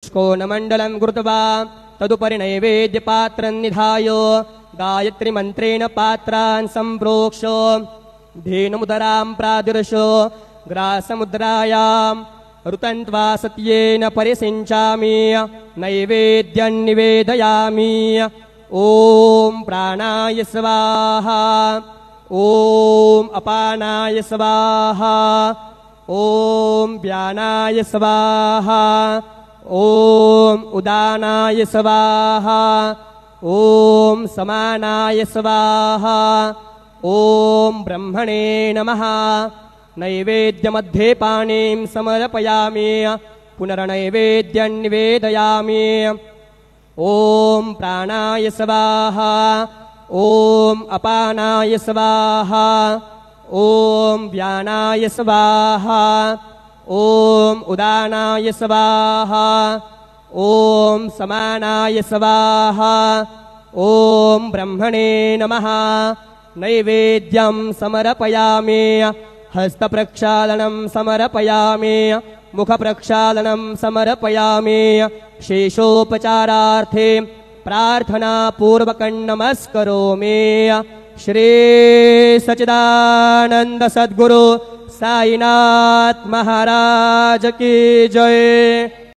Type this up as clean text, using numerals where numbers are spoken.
शुष्कोन्मण्डलं कृत्वा तदुपरि नैवेद्यपात्रं निधाय गायत्रीमन्त्रेण पात्रान् सम्प्रोक्ष धेनुमुदरां प्रादुर्श ग्रासमुद्रायां ऋतन्त्वा सत्येन परिसिञ्चामि नैवेद्यं निवेदयामि। ॐ प्राणाय स्वाहा ॐ अपानाय स्वाहा ॐ व्यानाय स्वाहा ॐ उदानाय स्वाहा ॐ समानाय स्वाहा ॐ ब्रह्मणे नमः। नैवेद्यमध्ये पाणिं समर्पयामि पुनर्नैवेद्यं निवेदयामि। ॐ प्राणाय स्वाहा ॐ अपानाय स्वाहा ॐ व्यानाय स्वाहा ॐ उदानाय स्वाहा ॐ समानाय स्वाहा ॐ ब्रह्मणे नमः। नैवेद्यं समर्पयामि हस्तप्रक्षालनं समर्पयामि मुखप्रक्षालनं समर्पयामि। शेषोपचारार्थे प्रार्थनापूर्वकं नमस्करोमि। श्री सच्चिदानंद सद्गुरु साईनाथ महाराज की जय।